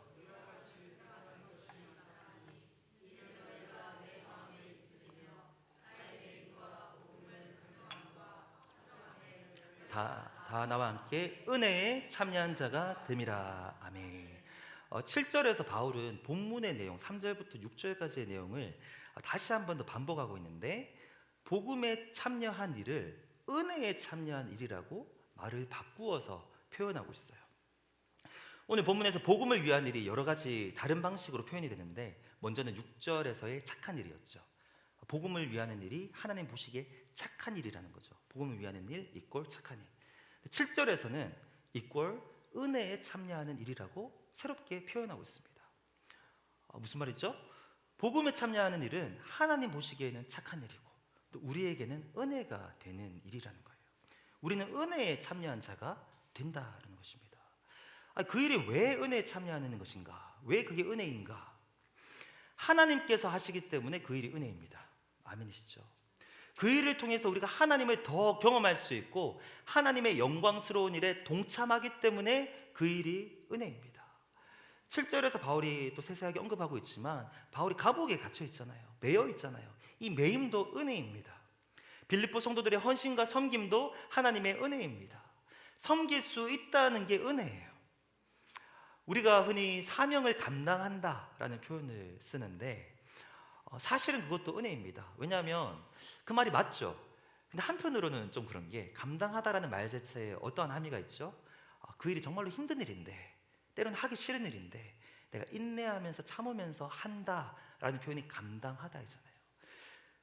다 나와 함께 은혜에 참여한 자가 됨이라. 아멘. 7절에서 바울은 본문의 내용 3절부터 6절까지의 내용을 다시 한 번 더 반복하고 있는데 복음에 참여한 일을 은혜에 참여한 일이라고 말을 바꾸어서 표현하고 있어요. 오늘 본문에서 복음을 위한 일이 여러 가지 다른 방식으로 표현이 되는데 먼저는 6절에서의 착한 일이었죠. 복음을 위하는 일이 하나님 보시기에 착한 일이라는 거죠. 복음을 위하는 일 이꼴 착한 일. 7절에서는 이꼴 은혜에 참여하는 일이라고 새롭게 표현하고 있습니다. 무슨 말이죠? 복음에 참여하는 일은 하나님 보시기에는 착한 일이고 또 우리에게는 은혜가 되는 일이라는 거예요. 우리는 은혜에 참여한 자가 된다는 것입니다. 그 일이 왜 은혜에 참여하는 것인가? 왜 그게 은혜인가? 하나님께서 하시기 때문에 그 일이 은혜입니다. 아멘이시죠? 그 일을 통해서 우리가 하나님을 더 경험할 수 있고 하나님의 영광스러운 일에 동참하기 때문에 그 일이 은혜입니다. 7절에서 바울이 또 세세하게 언급하고 있지만 바울이 감옥에 갇혀 있잖아요. 매여 있잖아요. 이 매임도 은혜입니다. 빌립보 성도들의 헌신과 섬김도 하나님의 은혜입니다. 섬길 수 있다는 게 은혜예요. 우리가 흔히 사명을 감당한다라는 표현을 쓰는데 사실은 그것도 은혜입니다. 왜냐하면 그 말이 맞죠. 근데 한편으로는 좀 그런 게 감당하다라는 말 자체에 어떠한 함의가 있죠. 그 일이 정말로 힘든 일인데 때로는 하기 싫은 일인데 내가 인내하면서 참으면서 한다라는 표현이 감당하다이잖아요.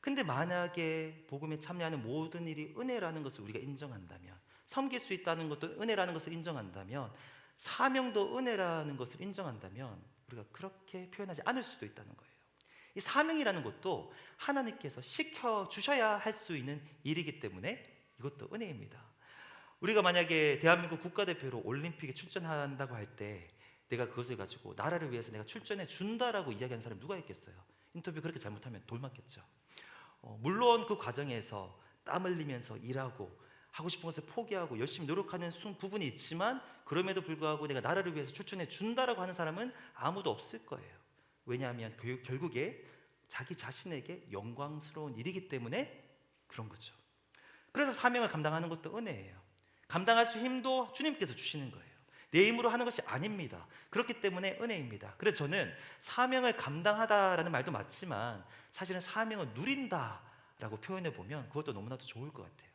근데 만약에 복음에 참여하는 모든 일이 은혜라는 것을 우리가 인정한다면, 섬길 수 있다는 것도 은혜라는 것을 인정한다면, 사명도 은혜라는 것을 인정한다면 우리가 그렇게 표현하지 않을 수도 있다는 거예요. 이 사명이라는 것도 하나님께서 시켜주셔야 할 수 있는 일이기 때문에 이것도 은혜입니다. 우리가 만약에 대한민국 국가대표로 올림픽에 출전한다고 할 때 내가 그것을 가지고 나라를 위해서 내가 출전해 준다라고 이야기하는 사람이 누가 있겠어요? 인터뷰 그렇게 잘못하면 돌 맞겠죠. 물론 그 과정에서 땀 흘리면서 일하고 하고 싶은 것을 포기하고 열심히 노력하는 부분이 있지만, 그럼에도 불구하고 내가 나라를 위해서 출전해 준다라고 하는 사람은 아무도 없을 거예요. 왜냐하면 결국에 자기 자신에게 영광스러운 일이기 때문에 그런 거죠. 그래서 사명을 감당하는 것도 은혜예요. 감당할 수 힘도 주님께서 주시는 거예요. 내 힘으로 하는 것이 아닙니다. 그렇기 때문에 은혜입니다. 그래서 저는 사명을 감당하다라는 말도 맞지만 사실은 사명을 누린다라고 표현해 보면 그것도 너무나도 좋을 것 같아요.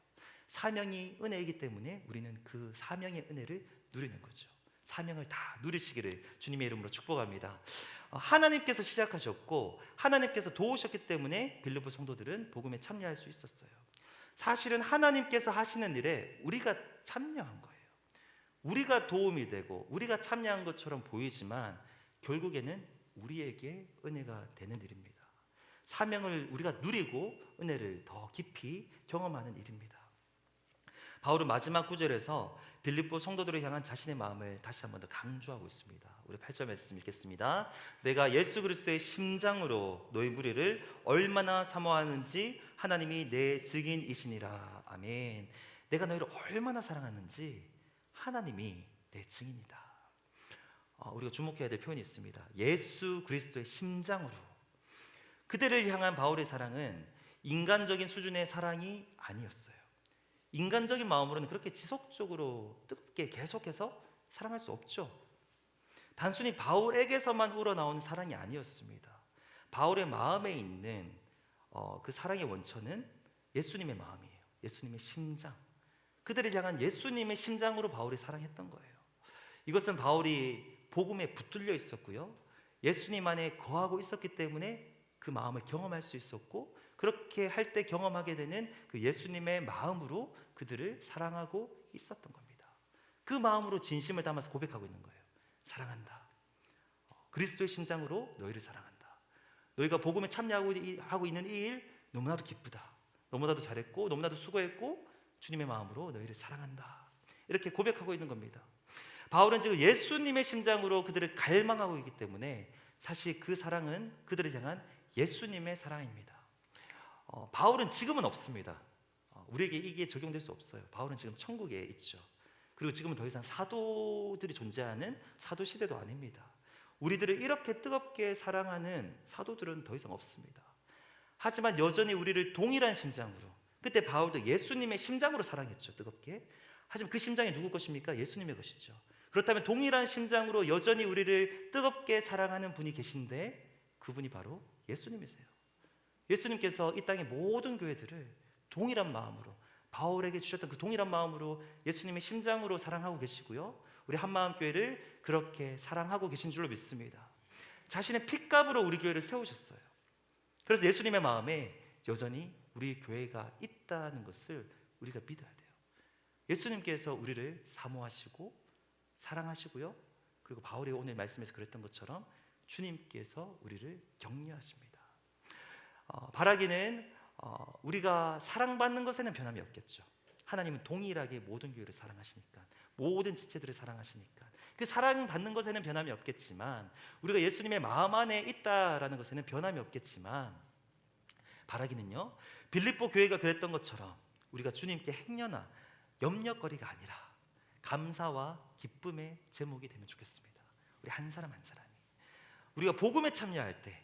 사명이 은혜이기 때문에 우리는 그 사명의 은혜를 누리는 거죠. 사명을 다 누리시기를 주님의 이름으로 축복합니다. 하나님께서 시작하셨고 하나님께서 도우셨기 때문에 빌립보 성도들은 복음에 참여할 수 있었어요. 사실은 하나님께서 하시는 일에 우리가 참여한 거예요. 우리가 도움이 되고 우리가 참여한 것처럼 보이지만 결국에는 우리에게 은혜가 되는 일입니다. 사명을 우리가 누리고 은혜를 더 깊이 경험하는 일입니다. 바울은 마지막 구절에서 빌립보 성도들을 향한 자신의 마음을 다시 한번 더 강조하고 있습니다. 우리 8절 말씀 읽겠습니다. 내가 예수 그리스도의 심장으로 너희 무리를 얼마나 사모하는지 하나님이 내 증인이시니라. 아멘. 내가 너희를 얼마나 사랑하는지 하나님이 내 증인이다. 우리가 주목해야 될 표현이 있습니다. 예수 그리스도의 심장으로. 그들을 향한 바울의 사랑은 인간적인 수준의 사랑이 아니었어요. 인간적인 마음으로는 그렇게 지속적으로 뜨겁게 계속해서 사랑할 수 없죠. 단순히 바울에게서만 우러나오는 사랑이 아니었습니다. 바울의 마음에 있는 그 사랑의 원천은 예수님의 마음이에요. 예수님의 심장. 그들을 향한 예수님의 심장으로 바울이 사랑했던 거예요. 이것은 바울이 복음에 붙들려 있었고요, 예수님 안에 거하고 있었기 때문에 그 마음을 경험할 수 있었고, 그렇게 할 때 경험하게 되는 그 예수님의 마음으로 그들을 사랑하고 있었던 겁니다. 그 마음으로 진심을 담아서 고백하고 있는 거예요. 사랑한다. 그리스도의 심장으로 너희를 사랑한다. 너희가 복음에 참여하고 있는 이 일 너무나도 기쁘다. 너무나도 잘했고 너무나도 수고했고 주님의 마음으로 너희를 사랑한다. 이렇게 고백하고 있는 겁니다. 바울은 지금 예수님의 심장으로 그들을 갈망하고 있기 때문에 사실 그 사랑은 그들을 향한 예수님의 사랑입니다. 바울은 지금은 없습니다. 우리에게 이게 적용될 수 없어요. 바울은 지금 천국에 있죠. 그리고 지금은 더 이상 사도들이 존재하는 사도 시대도 아닙니다. 우리들을 이렇게 뜨겁게 사랑하는 사도들은 더 이상 없습니다. 하지만 여전히 우리를 동일한 심장으로, 그때 바울도 예수님의 심장으로 사랑했죠, 뜨겁게. 하지만 그 심장이 누구 것입니까? 예수님의 것이죠. 그렇다면 동일한 심장으로 여전히 우리를 뜨겁게 사랑하는 분이 계신데 그분이 바로 예수님이세요. 예수님께서 이 땅의 모든 교회들을 동일한 마음으로, 바울에게 주셨던 그 동일한 마음으로 예수님의 심장으로 사랑하고 계시고요, 우리 한마음교회를 그렇게 사랑하고 계신 줄로 믿습니다. 자신의 핏값으로 우리 교회를 세우셨어요. 그래서 예수님의 마음에 여전히 우리 교회가 있다는 것을 우리가 믿어야 돼요. 예수님께서 우리를 사모하시고 사랑하시고요, 그리고 바울이 오늘 말씀에서 그랬던 것처럼 주님께서 우리를 격려하십니다. 바라기는 우리가 사랑받는 것에는 변함이 없겠죠. 하나님은 동일하게 모든 교회를 사랑하시니까, 모든 지체들을 사랑하시니까 그 사랑받는 것에는 변함이 없겠지만, 우리가 예수님의 마음 안에 있다라는 것에는 변함이 없겠지만, 바라기는요, 빌립보 교회가 그랬던 것처럼 우리가 주님께 행여나 염려거리가 아니라 감사와 기쁨의 제목이 되면 좋겠습니다. 우리 한 사람 한 사람이 우리가 복음에 참여할 때,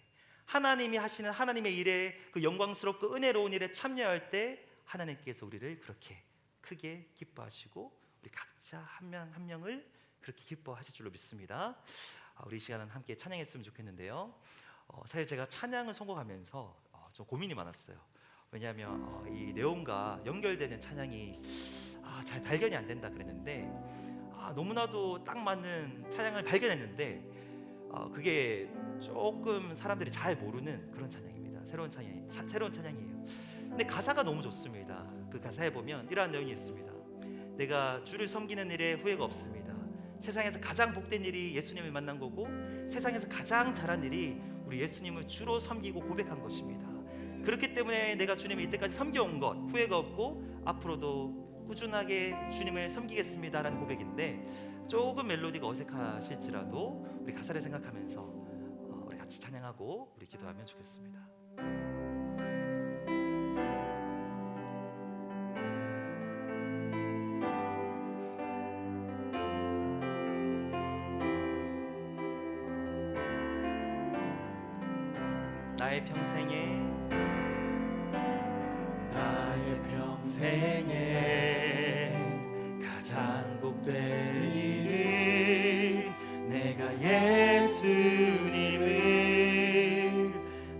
하나님이 하시는 하나님의 일에, 그 영광스럽고 은혜로운 일에 참여할 때 하나님께서 우리를 그렇게 크게 기뻐하시고 우리 각자 한 명 한 명을 그렇게 기뻐하실 줄로 믿습니다. 우리 이 시간은 함께 찬양했으면 좋겠는데요, 사실 제가 찬양을 선곡하면서 좀 고민이 많았어요. 왜냐하면 이 내용과 연결되는 찬양이 잘 발견이 안 된다 그랬는데, 너무나도 딱 맞는 찬양을 발견했는데 그게 조금 사람들이 잘 모르는 그런 찬양입니다. 새로운 찬양이에요. 근데 가사가 너무 좋습니다. 그 가사에 보면 이러한 내용이 있습니다. 내가 주를 섬기는 일에 후회가 없습니다. 세상에서 가장 복된 일이 예수님을 만난 거고, 세상에서 가장 잘한 일이 우리 예수님을 주로 섬기고 고백한 것입니다. 그렇기 때문에 내가 주님을 이때까지 섬겨온 것 후회가 없고 앞으로도 꾸준하게 주님을 섬기겠습니다라는 고백인데, 조금 멜로디가 어색하실지라도 우리 가사를 생각하면서 우리 같이 찬양하고 우리 기도하면 좋겠습니다. 나의 평생에 가장 복된 일은 내가 예수님을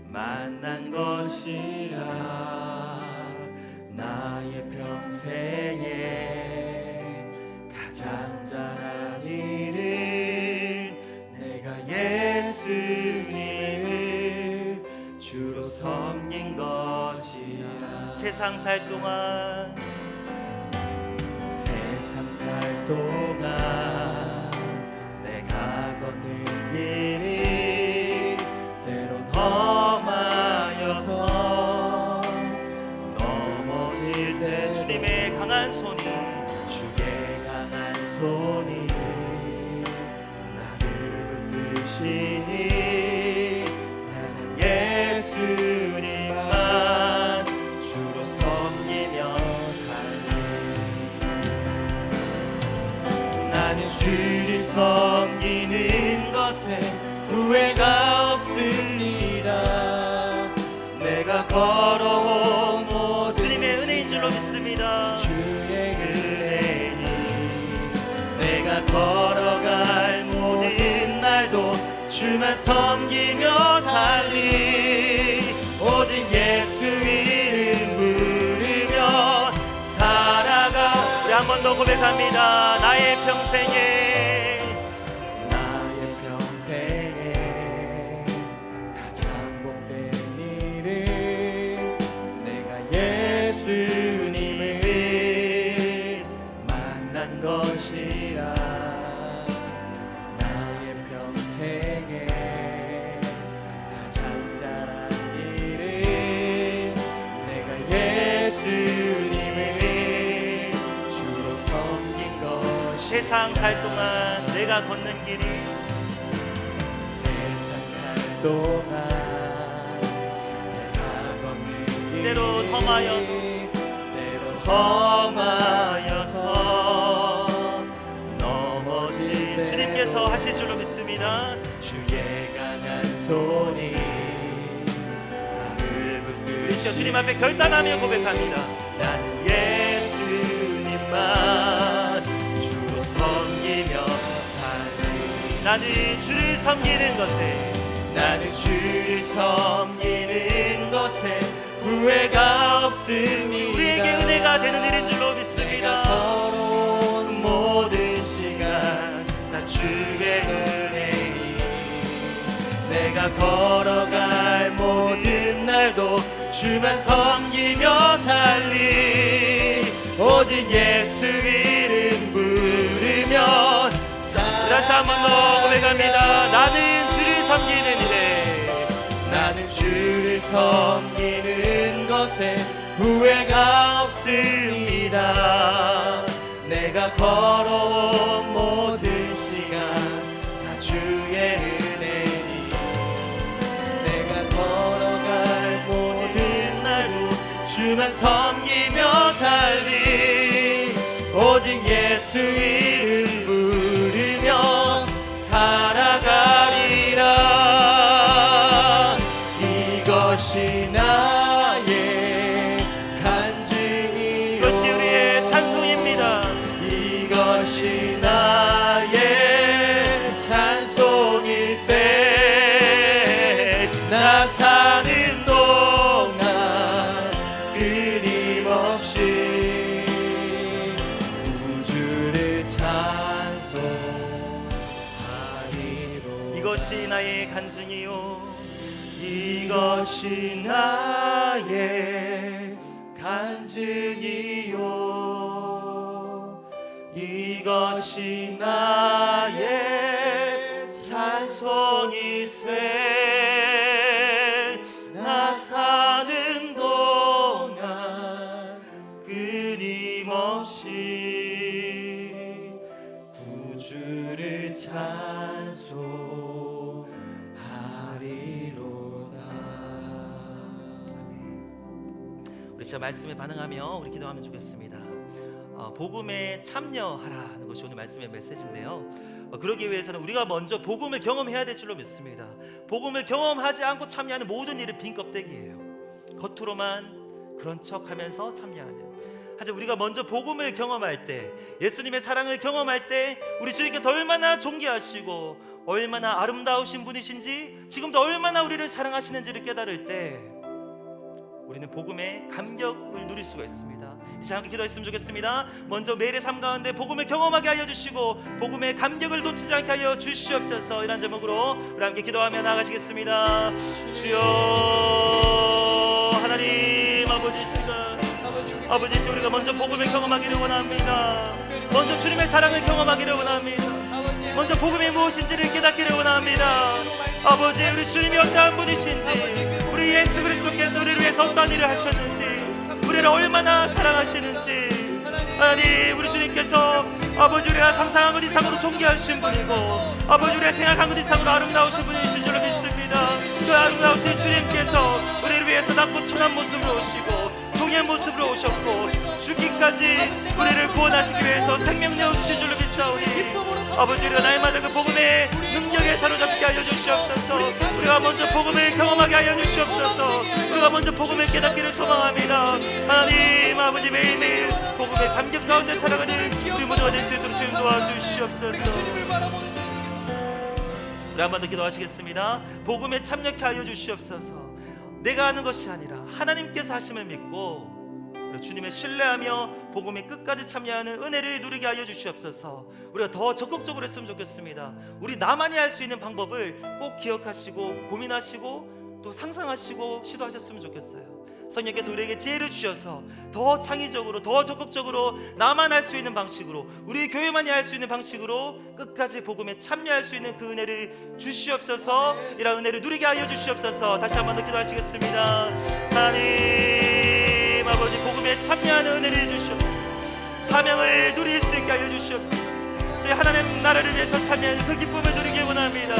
만난 것이라. 나의 평생에 가장 잘한 일은 내가 예수님을 주로 섬긴 것이라. 세상 살 동안 내가 걷는 길이 때론 험하여서 넘어질 때 주님의 강한 손이 나를 붙드시니 나는 예수님만 주로 섬기며 나는 주를 섬기는 것에 후회가 없습니다. 내가 걸어온 모든 주님의 은혜인 줄로 믿습니다. 주의 은혜니 내가 걸어갈 모든 날도 주만 섬기며 살리. 오직 예수 이름 부르며 살아가. 우리 한 번 더 고백합니다. 나의 평생에 가장 복된 일은 내가 예수님을 만난 것이라. 나의 평생에 가장 잘한 일은 내가 예수님을 주로 섬긴 것. 세상 살 동안 내가 걷는 길이 때론 험하여서 넘어질 때 주님께서 하실 줄로 믿습니다. 주의 강한 손이 나를 붙드시니 주님 앞에 결단하며 고백합니다. 나는 예수님만 주로 섬기며 살리. 나는 주를 섬기는 것에 후회가 없습니다. 우리에게 은혜가 되는 일인 줄로 믿습니다. 걸어온 모든 시간 다 주의 은혜니 내가 걸어갈 모든 날도 주만 섬기며 살리. 오직 예수 이름 부르며 다시 한 번 더 고백합니다. 나는 주를 섬기는 일에 나는 주를 섬기는 것에 후회가 없습니다. 내가 걸어온 모든 시간 다 주의 은혜니 내가 걸어갈 모든 날도 주만 섬기며 살리. 오직 예수 이름 부르며 살아가리라. 이것이 나의 간증이요 이것이 우리의 찬송입니다. 이것이 나의 찬송일세. 나 사는 동안 끊임없이 구주를 찬송하리로. 이것이 나의 간증이요 이것이 나의 간증이요 이것이 나의 찬송일세 나 사는 동안 끊임없이 구주를 찬송하리로다. 우리 진짜 말씀에 반응하며 우리 기도하면 좋겠습니다. 복음에 참여하라는 것이 오늘 말씀의 메시지인데요. 그러기 위해서는 우리가 먼저 복음을 경험해야 될 줄로 믿습니다. 복음을 경험하지 않고 참여하는 모든 일은 빈 껍데기예요. 겉으로만 그런 척하면서 참여하는. 하지만 우리가 먼저 복음을 경험할 때, 예수님의 사랑을 경험할 때 우리 주님께서 얼마나 존귀하시고 얼마나 아름다우신 분이신지, 지금도 얼마나 우리를 사랑하시는지를 깨달을 때 우리는 복음의 감격을 누릴 수가 있습니다. 이제 함께 기도했으면 좋겠습니다. 먼저 매일의 삶 가운데 복음을 경험하게 하여 주시고 복음의 감격을 놓치지 않게 하여 주시옵소서. 이런 제목으로 우리 함께 기도하며 나가시겠습니다. 주여 하나님 아버지 시간 아버지 시 우리가 먼저 복음을 경험하기를 원합니다. 먼저 주님의 사랑을 경험하기를 원합니다. 먼저 복음이 무엇인지를 깨닫기를 원합니다. 아버지 우리 주님이 어떠한 분이신지, 우리 예수 그리스도께서 우리를 위해서 어떤 일을 하셨는지, 우리를 얼마나 사랑하시는지, 하나님 우리 주님께서 아버지 우리가 상상한 것 이상으로 존귀하신 분이고 아버지 우리가 생각한 것 이상으로 아름다우신 분이신 줄 믿습니다. 그 아름다우신 주님께서 우리를 위해서 낮고 천한 모습으로 오시고 종의 모습으로 오셨고 죽기까지 우리를 구원하시기 위해서 생명 내어주신 줄로 믿사오니 아버지 우리가 날마다 그 복음의 능력에 사로잡게 하여 주시옵소서. 우리가 먼저 복음을 경험하게 하여 주시옵소서. 우리가 먼저 복음을 깨닫기를 소망합니다. 하나님 아버지 매일매일 복음의 감격 가운데 살아가는 우리 모두가 될 수 있도록 주님 도와주시옵소서. 우리 한 번 더 기도하시겠습니다. 복음에 참여케 하여 주시옵소서. 내가 하는 것이 아니라 하나님께서 하심을 믿고 주님을 신뢰하며 복음에 끝까지 참여하는 은혜를 누리게 하여 주시옵소서. 우리가 더 적극적으로 했으면 좋겠습니다. 우리 나만이 할 수 있는 방법을 꼭 기억하시고 고민하시고 또 상상하시고 시도하셨으면 좋겠어요. 성령께서 우리에게 지혜를 주셔서 더 창의적으로 더 적극적으로 나만 할 수 있는 방식으로, 우리 교회만이 할 수 있는 방식으로 끝까지 복음에 참여할 수 있는 그 은혜를 주시옵소서. 이런 은혜를 누리게 하여 주시옵소서. 다시 한 번 더 기도하시겠습니다. 하나님 아버지 복음에 참여하는 은혜를 주시옵소서. 사명을 누릴 수 있게 하여 주시옵소서. 저희 하나님 나라를 위해서 참여하는 그 기쁨을 누리기 원합니다.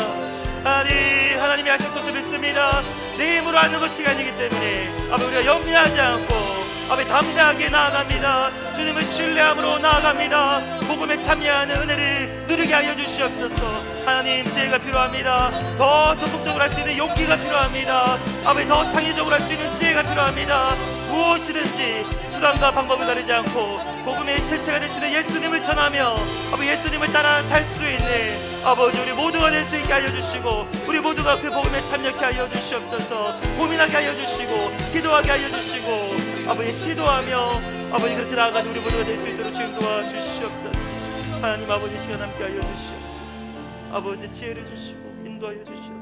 하나님이 하실 것을 믿습니다. 내 힘으로 하는 것이 아니기 때문에 아버지 우리가 염려하지 않고 아버지 담대하게 나아갑니다. 주님을 신뢰함으로 나아갑니다. 복음에 참여하는 은혜를 누리게 하여 주시옵소서. 하나님 지혜가 필요합니다. 더 적극적으로 할 수 있는 용기가 필요합니다. 아버지 더 창의적으로 할 수 있는 지혜가 필요합니다. 무엇이든지 수단과 방법을 가리지 않고 복음의 실체가 되시는 예수님을 전하며 아버지 예수님을 따라 살 수 있는 아버지 우리 모두가 될 수 있게 알려 주시고 우리 모두가 그 복음에 참여케 하여 주시옵소서. 고민하게 하여 주시고 기도하게 하여 주시고 아버지 시도하며 아버지 그렇게 나아가는 우리 모두가 될 수 있도록 주님 도와주시옵소서. 하나님 아버지 시간 함께 하여 주시옵소서. 아버지 지혜를 주시고 인도하여 주시옵소서.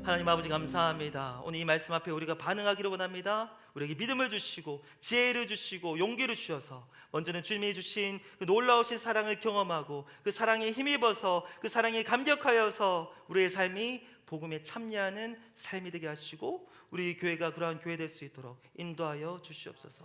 하나님 아버지 감사합니다. 오늘 이 말씀 앞에 우리가 반응하기를 원합니다. 우리에게 믿음을 주시고 지혜를 주시고 용기를 주셔서 먼저는 주님이 주신 그 놀라우신 사랑을 경험하고 그 사랑에 힘입어서 그 사랑에 감격하여서 우리의 삶이 복음에 참여하는 삶이 되게 하시고 우리 교회가 그러한 교회 될 수 있도록 인도하여 주시옵소서.